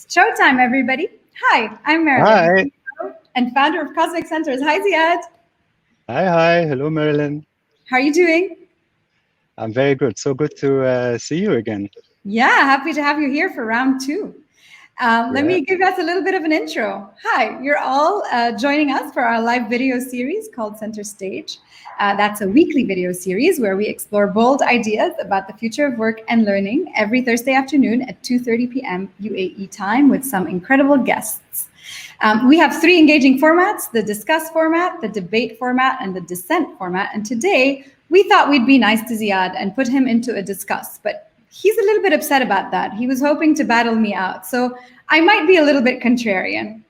Showtime, everybody. Hi, I'm Marilyn, Hi. and founder of Cosmic Centaurs. Hi, Ziad. Hi. Hello, Marilyn. How are you doing? I'm very good. So good to see you again. Yeah, happy to have you here for round two. Let me give us a little bit of an intro. Hi, you're all joining us for our live video series called Center Stage. That's a weekly video series where we explore bold ideas about the future of work and learning every Thursday afternoon at 2:30 p.m. UAE time with some incredible guests. We have three engaging formats: the discuss format, the debate format, and the dissent format. And today we thought we'd be nice to Ziad and put him into a discuss, but he's a little bit upset about that. He was hoping to battle me out, so I might be a little bit contrarian.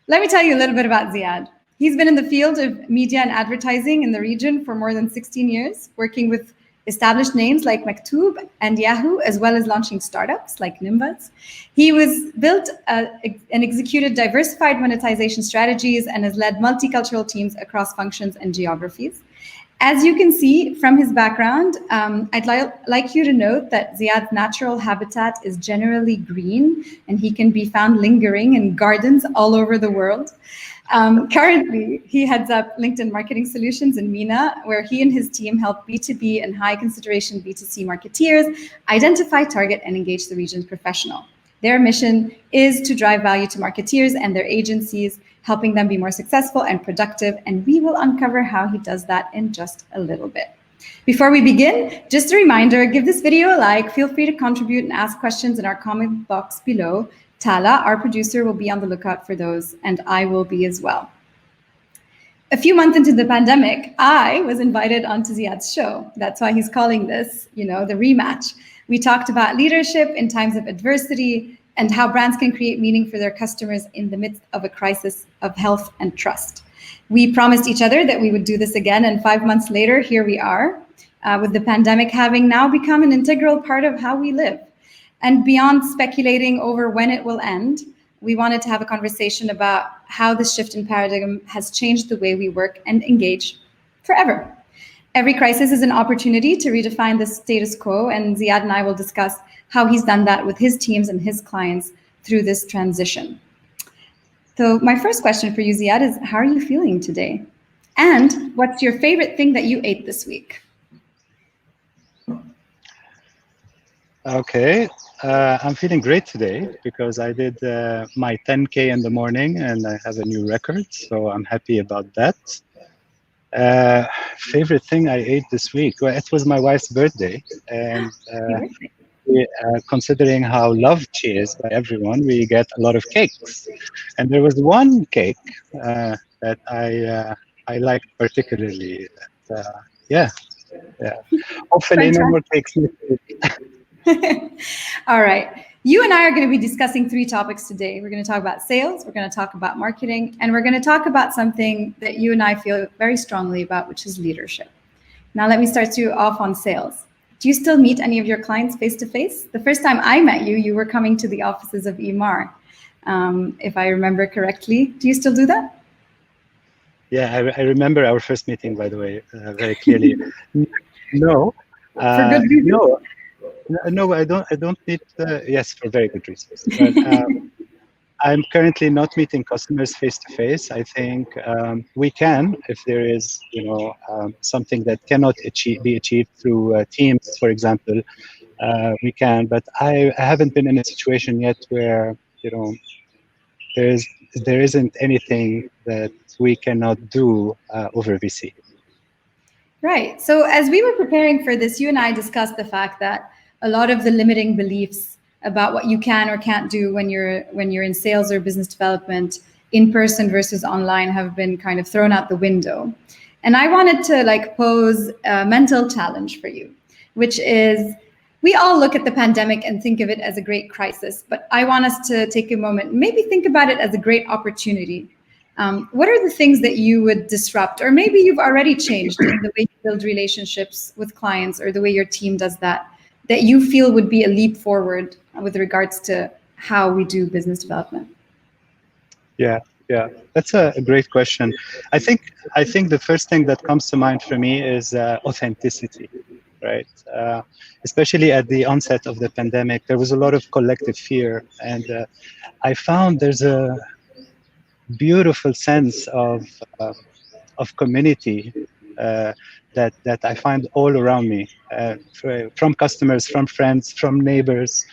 Let me tell you a little bit about Ziad. He's been in the field of media and advertising in the region for more than 16 years, working with established names like Maktoob and Yahoo, as well as launching startups like Nimbus. He was built and executed diversified monetization strategies and has led multicultural teams across functions and geographies. As you can see from his background, I'd like you to note that Ziad's natural habitat is generally green, and he can be found lingering in gardens all over the world. Currently, he heads up LinkedIn Marketing Solutions in MENA, where he and his team help B2B and high consideration B2C marketeers identify, target, and engage the region's professional. Their mission is to drive value to marketeers and their agencies, helping them be more successful and productive, and we will uncover how he does that in just a little bit. Before we begin, just a reminder, give this video a like, feel free to contribute and ask questions in our comment box below. Tala, our producer, will be on the lookout for those, and I will be as well. A few months into the pandemic, I was invited onto Ziad's show. That's why he's calling this, the rematch. We talked about leadership in times of adversity and how brands can create meaning for their customers in the midst of a crisis of health and trust. We promised each other that we would do this again, and 5 months later, here we are, with the pandemic having now become an integral part of how we live. And beyond speculating over when it will end, we wanted to have a conversation about how this shift in paradigm has changed the way we work and engage forever. Every crisis is an opportunity to redefine the status quo, and Ziad and I will discuss how he's done that with his teams and his clients through this transition. So my first question for you, Ziad, is how are you feeling today? And what's your favorite thing that you ate this week? Okay. I'm feeling great today because I did my 10K in the morning and I have a new record, so I'm happy about that. Favorite thing I ate this week? Well, it was my wife's birthday, and considering how loved she is by everyone, we get a lot of cakes. And there was one cake that I liked particularly. Yeah. Hopefully, no more cakes. All right. You and I are going to be discussing three topics today. We're going to talk about sales, we're going to talk about marketing, and we're going to talk about something that you and I feel very strongly about, which is leadership. Now, let me start you off on sales. Do you still meet any of your clients face-to-face? The first time I met you, you were coming to the offices of EMAR, if I remember correctly. Do you still do that? Yeah, I remember our first meeting, by the way, very clearly. No. For good reason? No, I don't meet. Yes, for very good reasons. But I'm currently not meeting customers face to face. I think we can, if there is, something that cannot be achieved through Teams, for example. We can, but I haven't been in a situation yet where there isn't anything that we cannot do over VC. Right. So as we were preparing for this, you and I discussed the fact that a lot of the limiting beliefs about what you can or can't do when you're in sales or business development in person versus online have been kind of thrown out the window. And I wanted to pose a mental challenge for you, which is we all look at the pandemic and think of it as a great crisis, but I want us to take a moment, maybe think about it as a great opportunity. What are the things that you would disrupt, or maybe you've already changed in the way you build relationships with clients, or the way your team does that, that you feel would be a leap forward with regards to how we do business development? Yeah, yeah, that's a great question. I think the first thing that comes to mind for me is authenticity, right? Especially at the onset of the pandemic, there was a lot of collective fear, and I found there's a beautiful sense of community that I find all around me, from customers, from friends, from neighbors.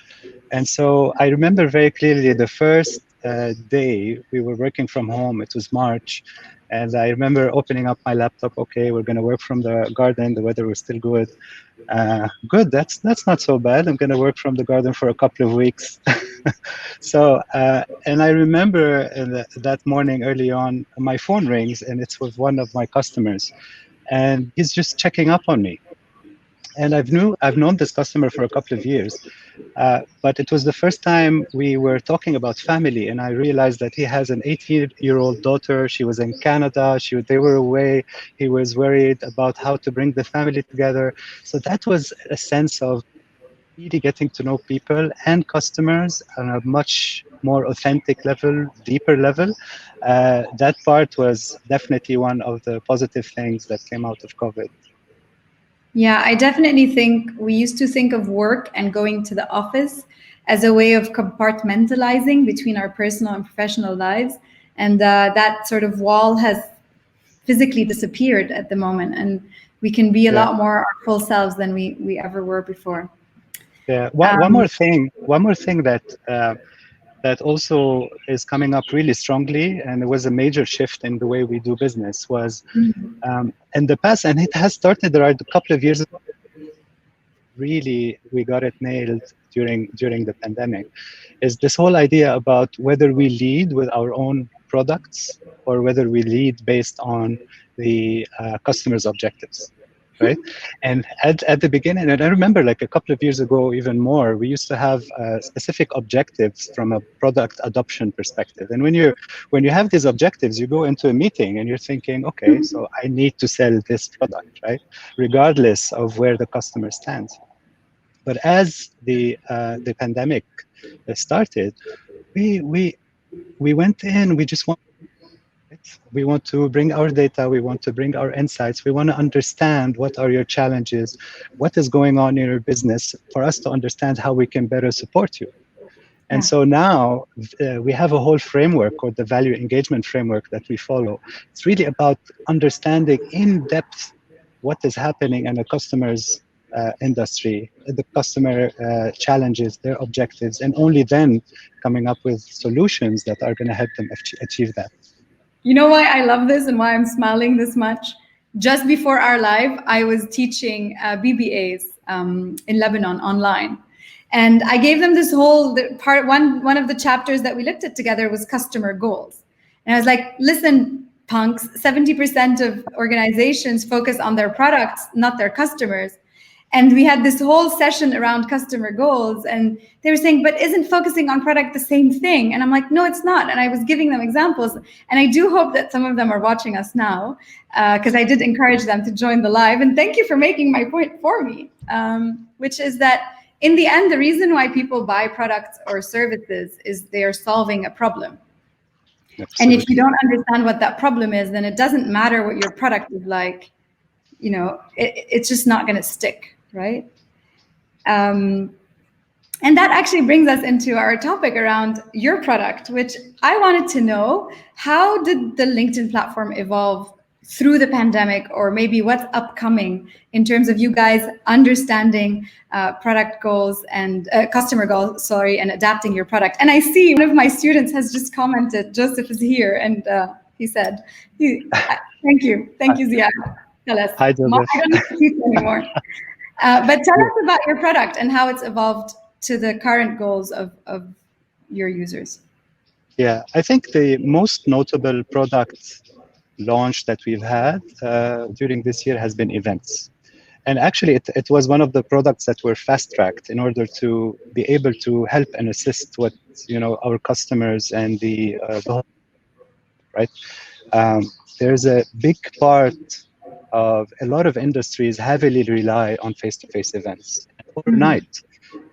And so I remember very clearly the first day we were working from home. It was March. And I remember opening up my laptop. Okay, we're going to work from the garden. The weather was still good. Good. That's not so bad. I'm going to work from the garden for a couple of weeks. So, and I remember that morning early on, my phone rings, and it's with one of my customers, and he's just checking up on me. And I've known this customer for a couple of years, but it was the first time we were talking about family, and I realized that he has an 18-year-old daughter. She was in Canada. They were away. He was worried about how to bring the family together. So that was a sense of really getting to know people and customers on a much more authentic level, deeper level. That part was definitely one of the positive things that came out of COVID. Yeah, I definitely think we used to think of work and going to the office as a way of compartmentalizing between our personal and professional lives. And that sort of wall has physically disappeared at the moment. And we can be a lot more our full selves than we ever were before. Yeah. One more thing that also is coming up really strongly, and it was a major shift in the way we do business, was in the past, and it has started around a couple of years ago. Really, we got it nailed during the pandemic, is this whole idea about whether we lead with our own products or whether we lead based on the customer's objectives. Right. And at the beginning, and I remember like a couple of years ago, even more, we used to have specific objectives from a product adoption perspective. And when you have these objectives, you go into a meeting and you're thinking, okay, so I need to sell this product, right? Regardless of where the customer stands. But as the pandemic started, we went in, we want to bring our data, we want to bring our insights, we want to understand what are your challenges, what is going on in your business, for us to understand how we can better support you. And so now we have a whole framework, or the value engagement framework, that we follow. It's really about understanding in depth what is happening in a customer's industry, the customer challenges, their objectives, and only then coming up with solutions that are going to help them achieve that. You know why I love this and why I'm smiling this much? Just before our live, I was teaching BBAs in Lebanon online. And I gave them this whole part. One of the chapters that we looked at together was customer goals. And I was like, listen, punks, 70% of organizations focus on their products, not their customers. And we had this whole session around customer goals, and they were saying, but isn't focusing on product the same thing? And I'm like, no, it's not. And I was giving them examples. And I do hope that some of them are watching us now, because I did encourage them to join the live. And thank you for making my point for me, which is that in the end, the reason why people buy products or services is they are solving a problem. Absolutely. And if you don't understand what that problem is, then it doesn't matter what your product is like. You know, it's just not going to stick, right? And that actually brings us into our topic around your product, which I wanted to know, how did the LinkedIn platform evolve through the pandemic, or maybe what's upcoming in terms of you guys understanding product goals and customer goals, and adapting your product. And I see one of my students has just commented, Joseph is here, and he said, thank you, Ziad. Tell us. Hi, Joseph. I don't need to teach anymore. But tell us about your product and how it's evolved to the current goals of your users. Yeah, I think the most notable product launch that we've had during this year has been events. And actually, it was one of the products that were fast-tracked in order to be able to help and assist what our customers and the right? There's a big part of a lot of industries heavily rely on face-to-face events. And overnight,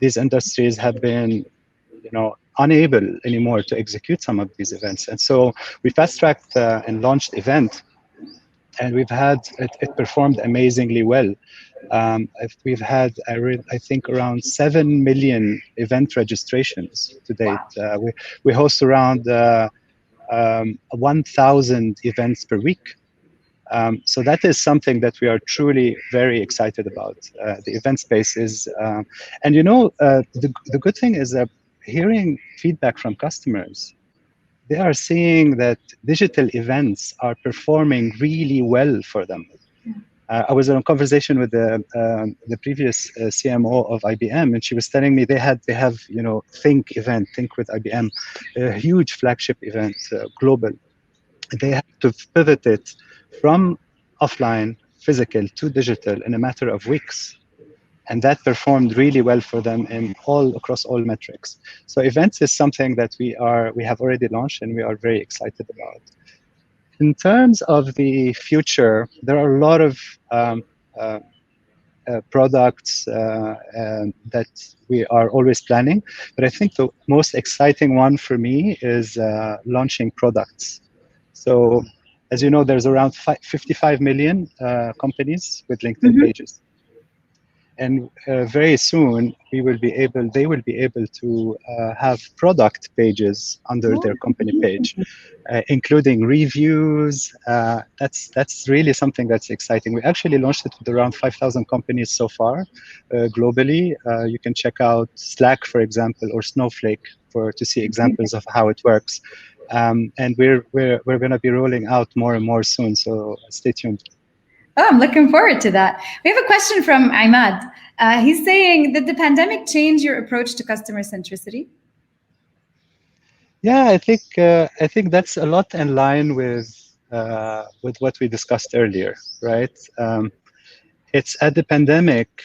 these industries have been, unable anymore to execute some of these events. And so we fast-tracked and launched event, and we've had it performed amazingly well. We've had, I think, around 7 million event registrations to date. We host around 1,000 events per week. So that is something that we are truly very excited about. The event space is, and the good thing is that hearing feedback from customers, they are seeing that digital events are performing really well for them. I was in a conversation with the previous CMO of IBM, and she was telling me they have Think event, Think with IBM, a huge flagship event, global. They have to pivot it from offline, physical to digital in a matter of weeks. And that performed really well for them across all metrics. So events is something that we have already launched and we are very excited about. In terms of the future, there are a lot of products that we are always planning, but I think the most exciting one for me is launching products. So, as you know, there's around 55 million companies with LinkedIn pages. And very soon, they will be able to have product pages under their company page, including reviews. That's really something that's exciting. We actually launched it with around 5,000 companies so far, globally. You can check out Slack, for example, or Snowflake to see examples of how it works. And we're going to be rolling out more and more soon. So stay tuned. Oh, I'm looking forward to that. We have a question from Imad. He's saying, did the pandemic change your approach to customer centricity? Yeah, I think that's a lot in line with what we discussed earlier, right? It's at the pandemic,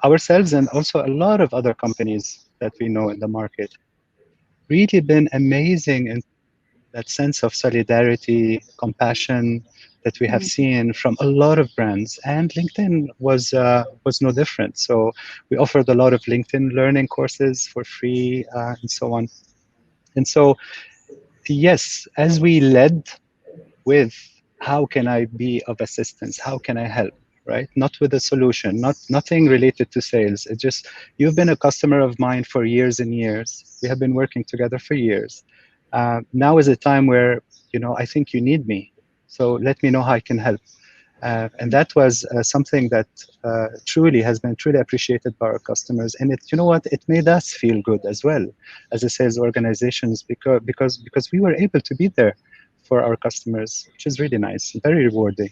ourselves and also a lot of other companies that we know in the market really been amazing in that sense of solidarity, compassion that we have seen from a lot of brands, and LinkedIn was no different. So we offered a lot of LinkedIn learning courses for free and so on. And so, yes, as we led with how can I be of assistance, how can I help, right? Not with a solution, nothing related to sales. It's just, you've been a customer of mine for years and years. We have been working together for years. Now is a time where, I think you need me. So let me know how I can help. And that was something that truly has been truly appreciated by our customers. And it made us feel good as well as a sales organizations because we were able to be there for our customers, which is really nice, very rewarding.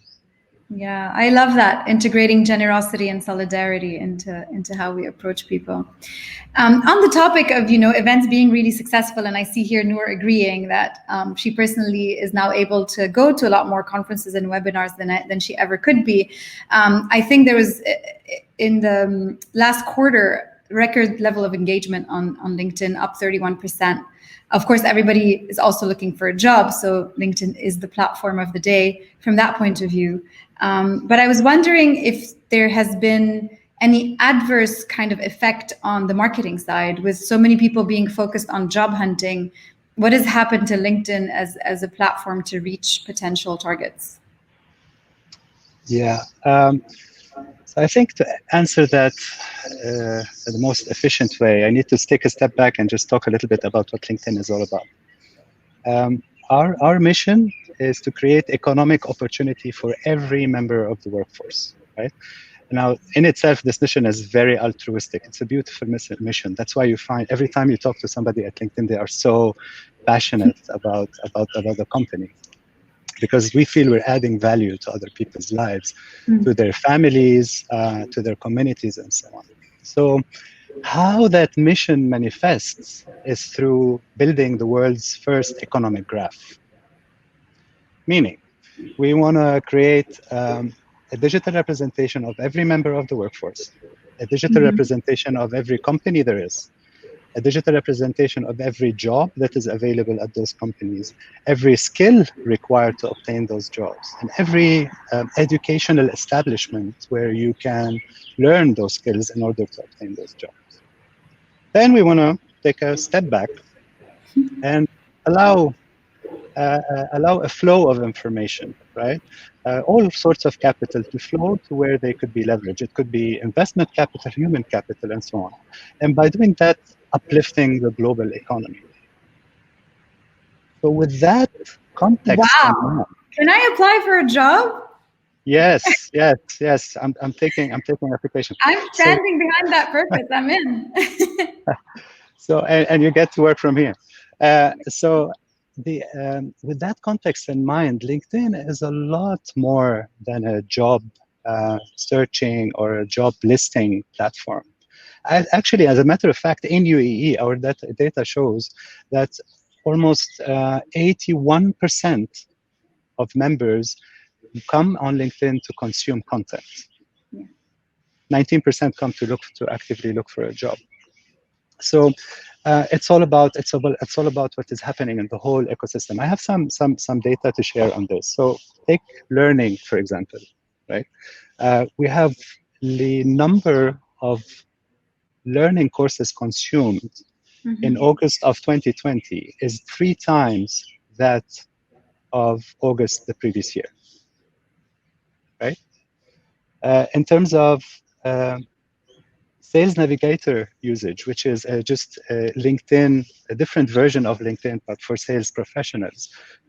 Yeah, I love that, integrating generosity and solidarity into how we approach people. On the topic of events being really successful, and I see here Noor agreeing that she personally is now able to go to a lot more conferences and webinars than she ever could be. I think there was in the last quarter record level of engagement on LinkedIn, up 31%. Of course, everybody is also looking for a job, so LinkedIn is the platform of the day from that point of view. But I was wondering if there has been any adverse kind of effect on the marketing side, with so many people being focused on job hunting. What has happened to LinkedIn as a platform to reach potential targets? Yeah. So I think to answer that the most efficient way, I need to take a step back and just talk a little bit about what LinkedIn is all about. Our mission is to create economic opportunity for every member of the workforce, right? Now, in itself, this mission is very altruistic. It's a beautiful mission. That's why you find every time you talk to somebody at LinkedIn, they are so passionate about the company, because we feel we're adding value to other people's lives, to their families, to their communities, and so on. So how that mission manifests is through building the world's first economic graph. Meaning, we want to create a digital representation of every member of the workforce, a digital representation of every company there is, a digital representation of every job that is available at those companies, every skill required to obtain those jobs, and every educational establishment where you can learn those skills in order to obtain those jobs. Then we want to take a step back and allow allow a flow of information, right? All sorts of capital to flow to where they could be leveraged. It could be investment capital, human capital, and so on. And by doing that, uplifting the global economy. So with that context in Wow. mind, Can I apply for a job? yes, yes, yes. I'm taking application. I'm standing behind that purpose. I'm in. So and you get to work from here. So the with that context in mind, LinkedIn is a lot more than a job searching or a job listing platform. Actually, as a matter of fact, in UAE, our data shows that almost 81% of members come on LinkedIn to consume content. 19% come to actively look for a job. So it's all about what is happening in the whole ecosystem. I have some data to share on this. So take learning, for example, right? We have the number of learning courses consumed in August of 2020 is 3 times that of August the previous year, right? In terms of Sales Navigator usage, which is just LinkedIn, a different version of LinkedIn, but for sales professionals,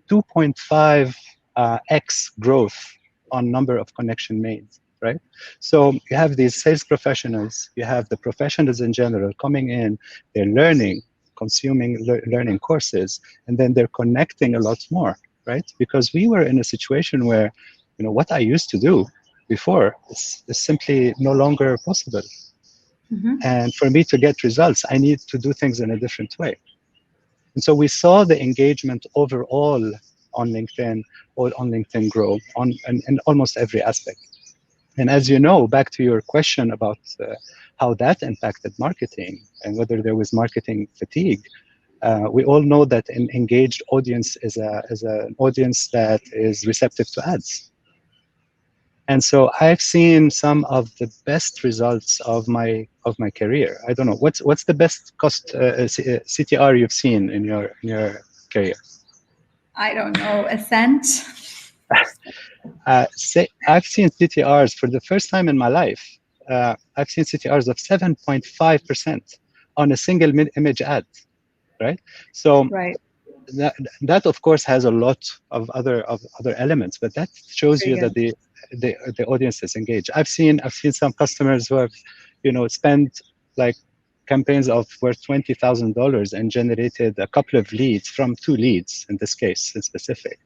2.5x growth on number of connection made, right? So you have these sales professionals, you have the professionals in general coming in, they're learning, consuming learning courses, and then they're connecting a lot more, right? Because we were in a situation where, you know, what I used to do before is simply no longer possible. And for me to get results, I need to do things in a different way. And so we saw the engagement overall on LinkedIn grow in almost every aspect. And as you know, back to your question about how that impacted marketing and whether there was marketing fatigue, we all know that an engaged audience is an audience that is receptive to ads. And so I've seen some of the best results of my career. I don't know what's the best cost CTR you've seen in your career. I don't know, a cent. I've seen CTRs for the first time in my life. I've seen CTRs of 7.5% on a single image ad, right? So right. That of course has a lot of other elements, but that shows you that the audience is engaged. I've seen some customers who have, you know, spent like campaigns of worth $20,000 and generated a couple of leads from 2 leads in this case in specific,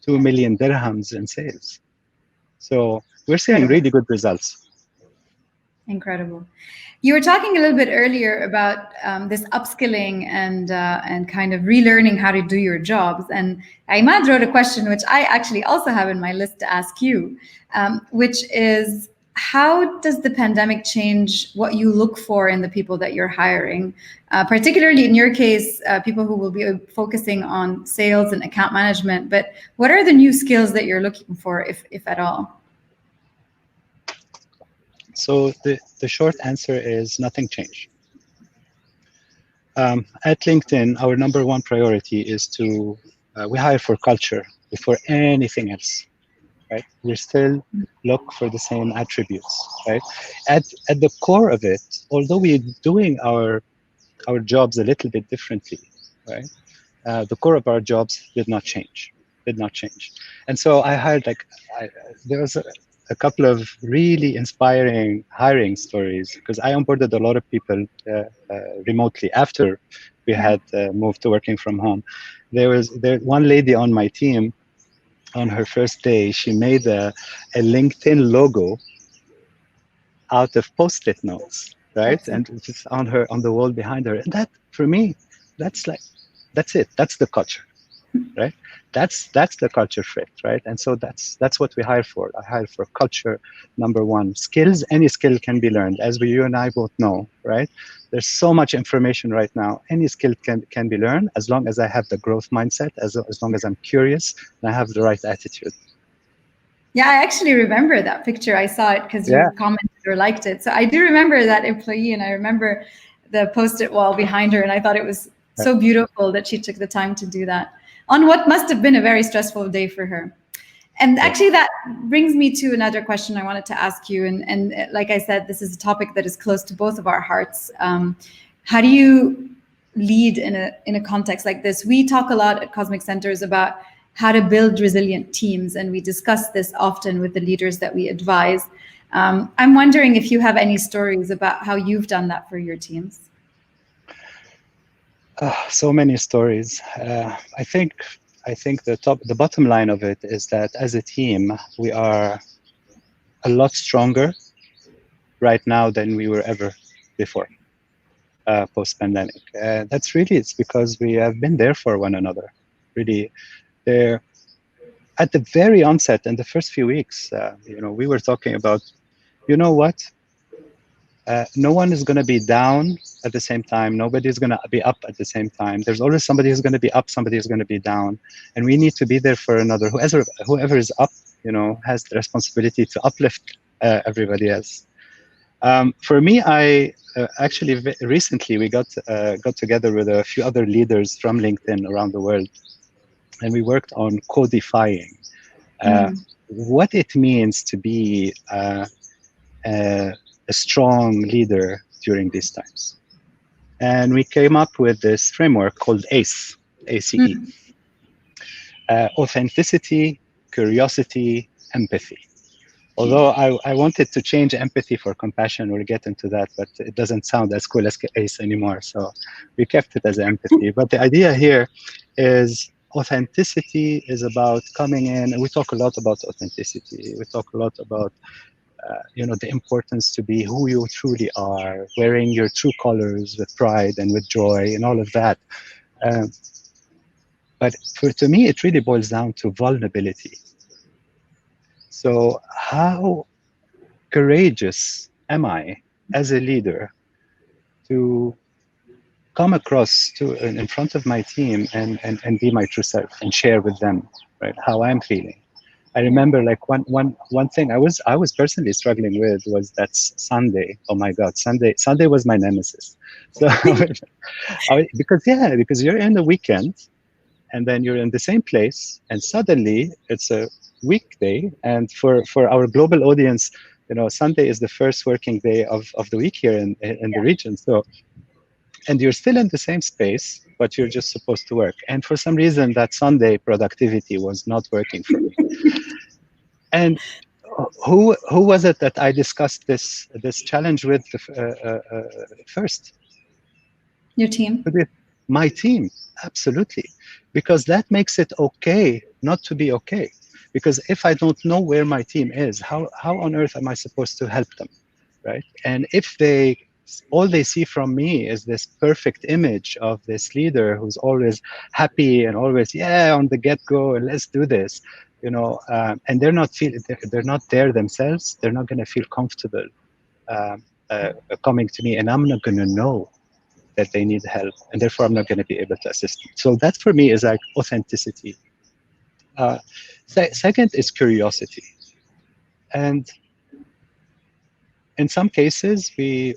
2 million dirhams in sales. So we're seeing really good results. Incredible. You were talking a little bit earlier about this upskilling and kind of relearning how to do your jobs. And Imad wrote a question, which I actually also have in my list to ask you, which is, how does the pandemic change what you look for in the people that you're hiring? Particularly in your case, people who will be focusing on sales and account management. But what are the new skills that you're looking for, if at all? So the short answer is nothing changed. At LinkedIn, our number 1 priority is to, we hire for culture before anything else, right? We still look for the same attributes, right? At the core of it, although we're doing our jobs a little bit differently, right? The core of our jobs did not change. And so I hired there was a couple of really inspiring hiring stories because I onboarded a lot of people remotely after we had moved to working from home. There was one lady on my team. On her first day, she made a LinkedIn logo out of Post-it notes, right? And just on the wall behind her. And that, for me, that's it. That's the culture, right? That's the culture fit, right? And so that's what we hire for. I hire for culture, number one. Skills, any skill can be learned, as you and I both know, right? There's so much information right now. Any skill can be learned as long as I have the growth mindset, as long as I'm curious and I have the right attitude. Yeah, I actually remember that picture. I saw it because Yeah. you commented or liked it. So I do remember that employee, and I remember the post-it wall behind her, and I thought it was so beautiful that she took the time to do that on what must have been a very stressful day for her. And actually, that brings me to another question I wanted to ask you. And like I said, this is a topic that is close to both of our hearts. How do you lead in a context like this? We talk a lot at Cosmic Centaurs about how to build resilient teams, and we discuss this often with the leaders that we advise. I'm wondering if you have any stories about how you've done that for your teams. So many stories. I think the bottom line of it is that as a team, we are a lot stronger right now than we were ever before, post-pandemic. That's really, it's because we have been there for one another. Really, there at the very onset, in the first few weeks, we were talking about, you know what? No one is going to be down at the same time. Nobody is going to be up at the same time. There's always somebody who's going to be up, somebody who's going to be down, and we need to be there for another. Whoever is up, has the responsibility to uplift everybody else. For me, I actually recently we got together with a few other leaders from LinkedIn around the world, and we worked on codifying what it means to be a strong leader during these times. And we came up with this framework called ACE, ACE. Authenticity, curiosity, empathy. Although I wanted to change empathy for compassion, we'll get into that, but it doesn't sound as cool as ACE anymore. So we kept it as empathy. But the idea here is authenticity is about coming in, and we talk a lot about authenticity. We talk a lot about the importance to be who you truly are, wearing your true colors with pride and with joy and all of that. But to me, it really boils down to vulnerability. So how courageous am I as a leader to come across in front of my team and be my true self and share with them, right, how I'm feeling? I remember like one thing I was personally struggling with was that Sunday. Oh my God, Sunday was my nemesis. So because you're in the weekend and then you're in the same place and suddenly it's a weekday, and for our global audience, Sunday is the first working day of the week here in the region. So, and you're still in the same space, but you're just supposed to work. And for some reason, that Sunday productivity was not working for me. And who was it that I discussed this challenge with first? Your team. My team, absolutely, because that makes it okay not to be okay. Because if I don't know where my team is, how on earth am I supposed to help them, right? And if all they see from me is this perfect image of this leader who's always happy and always on the get-go and let's do this, and they're not there themselves, they're not going to feel comfortable coming to me, and I'm not going to know that they need help, and therefore I'm not going to be able to assist them. So that for me is like authenticity. Second is curiosity, and in some cases we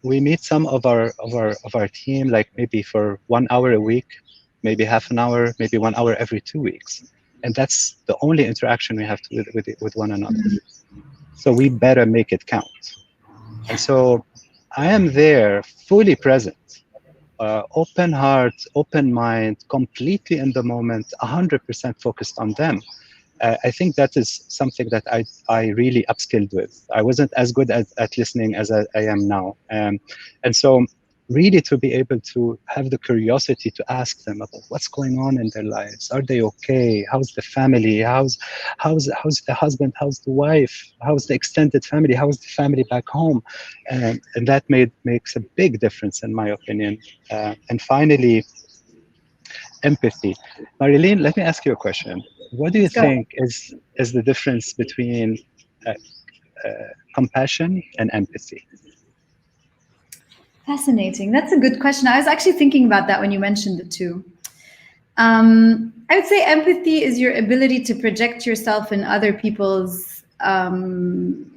meet some of our team like maybe for 1 hour a week, maybe half an hour, maybe 1 hour every 2 weeks, and that's the only interaction we have with one another. So we better make it count. And so I am there, fully present, open heart, open mind, completely in the moment, 100% focused on them. I think that is something that I really upskilled with. I wasn't as good at listening as I am now. And so really to be able to have the curiosity to ask them about what's going on in their lives. Are they okay? How's the family? How's the husband? How's the wife? How's the extended family? How's the family back home? And that makes a big difference in my opinion. And finally, empathy. Marilyn, let me ask you a question. What do you Let's go. think is the difference between uh, compassion and empathy? Fascinating. That's a good question. I was actually thinking about that when you mentioned the two. I would say empathy is your ability to project yourself in other people's current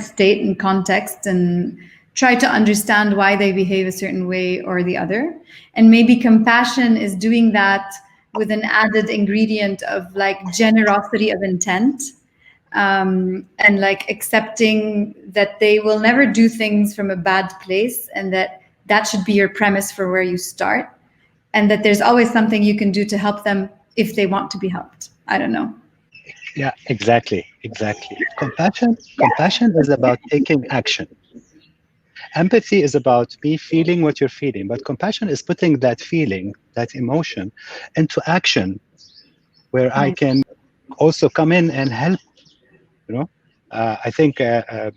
state and context and try to understand why they behave a certain way or the other. And maybe compassion is doing that with an added ingredient of like generosity of intent, and like accepting that they will never do things from a bad place, and that should be your premise for where you start, and that there's always something you can do to help them if they want to be helped. I don't know. Yeah, exactly. Compassion is about taking action. Empathy is about me feeling what you're feeling, but compassion is putting that feeling, that emotion, into action, where I Nice. can also come in and help. I think the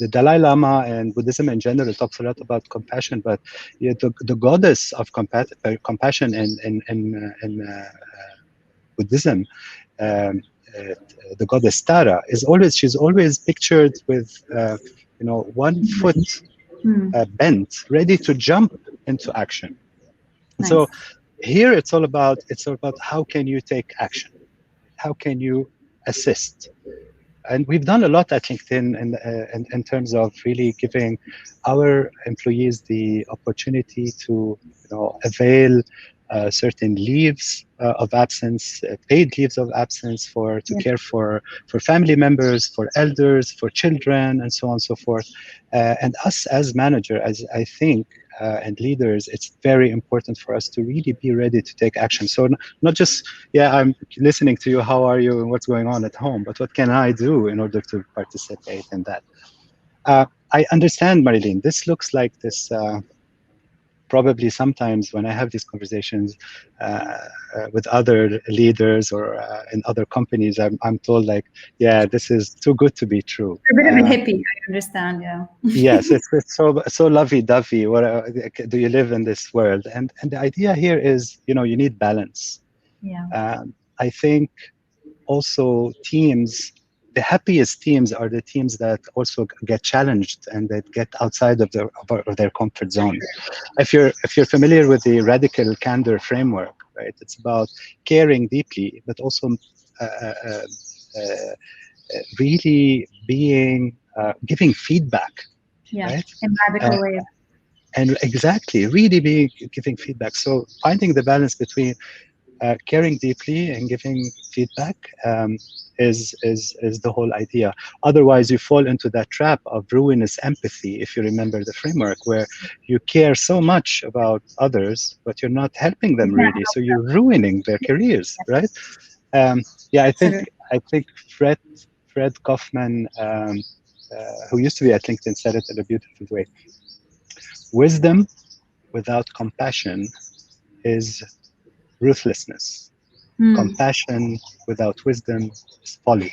Dalai Lama and Buddhism in general talks a lot about compassion, but the goddess of compassion in Buddhism, um, the goddess Tara, she's always pictured with one foot bent, ready to jump into action. Nice. So here it's all about how can you take action, how can you assist. And we've done a lot at LinkedIn in terms of really giving our employees the opportunity to avail certain leaves of absence, paid leaves of absence to care for family members, for elders, for children, and so on and so forth. And us as manager, as I think, and leaders, it's very important for us to really be ready to take action. So not just, I'm listening to you, how are you, and what's going on at home, but what can I do in order to participate in that? I understand, Marilyn, this looks like this, probably sometimes when I have these conversations with other leaders or in other companies, I'm told like, this is too good to be true. You're a bit of a hippie, I understand, yeah. Yes, it's so lovey-dovey. What do you live in this world? And the idea here is, you need balance. Yeah. I think also teams, the happiest teams are the teams that also get challenged and that get outside of their comfort zone. If you're familiar with the radical candor framework, right? It's about caring deeply, but also really being giving feedback. Yeah, right? in radical ways. And exactly, really giving feedback. So finding the balance between caring deeply and giving feedback is the whole idea. Otherwise, you fall into that trap of ruinous empathy, if you remember the framework, where you care so much about others, but you're not helping them really. So you're ruining their careers, right? I think Fred Kaufman, who used to be at LinkedIn, said it in a beautiful way. Wisdom without compassion is ruthlessness. Compassion without wisdom is folly.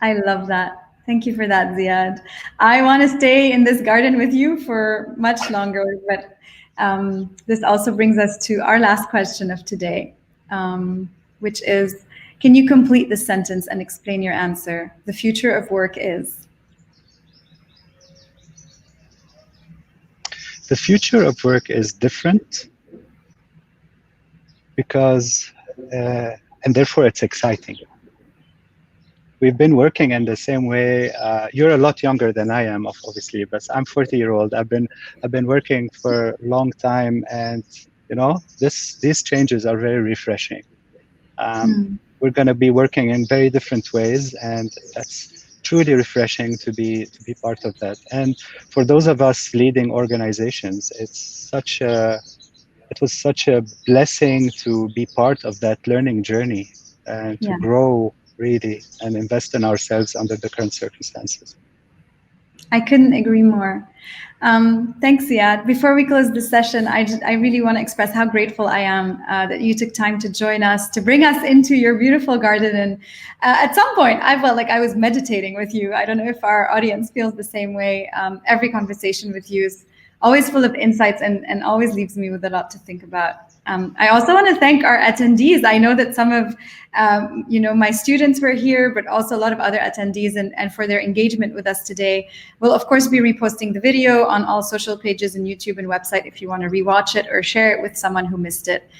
I love that. Thank you for that, Ziad. I want to stay in this garden with you for much longer, but this also brings us to our last question of today, which is, can you complete the sentence and explain your answer? The future of work is? The future of work is different because, and therefore it's exciting. We've been working in the same way. You're a lot younger than I am, obviously, but I'm 40-year-old. I've been working for a long time, and these changes are very refreshing. We're going to be working in very different ways, and that's truly refreshing to be part of that. And for those of us leading organizations, it was such a blessing to be part of that learning journey and to grow really and invest in ourselves under the current circumstances. I couldn't agree more. Thanks, Ziad. Before we close this session, I really want to express how grateful I am that you took time to join us, to bring us into your beautiful garden. And at some point, I felt like I was meditating with you. I don't know if our audience feels the same way. Every conversation with you is always full of insights and always leaves me with a lot to think about. I also want to thank our attendees. I know that some of my students were here, but also a lot of other attendees, and for their engagement with us today. We'll of course be reposting the video on all social pages and YouTube and website if you want to rewatch it or share it with someone who missed it.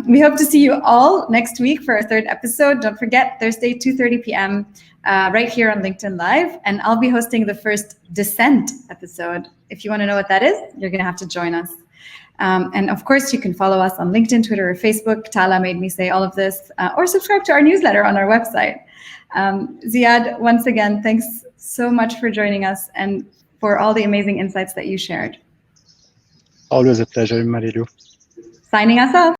We hope to see you all next week for our third episode. Don't forget, Thursday, 2:30 p.m. Right here on LinkedIn Live, and I'll be hosting the first Descent episode. If you want to know what that is, you're going to have to join us. And of course, you can follow us on LinkedIn, Twitter, or Facebook. Tala made me say all of this, or subscribe to our newsletter on our website. Ziad, once again, thanks so much for joining us and for all the amazing insights that you shared. Always a pleasure, Marilu. Signing us off.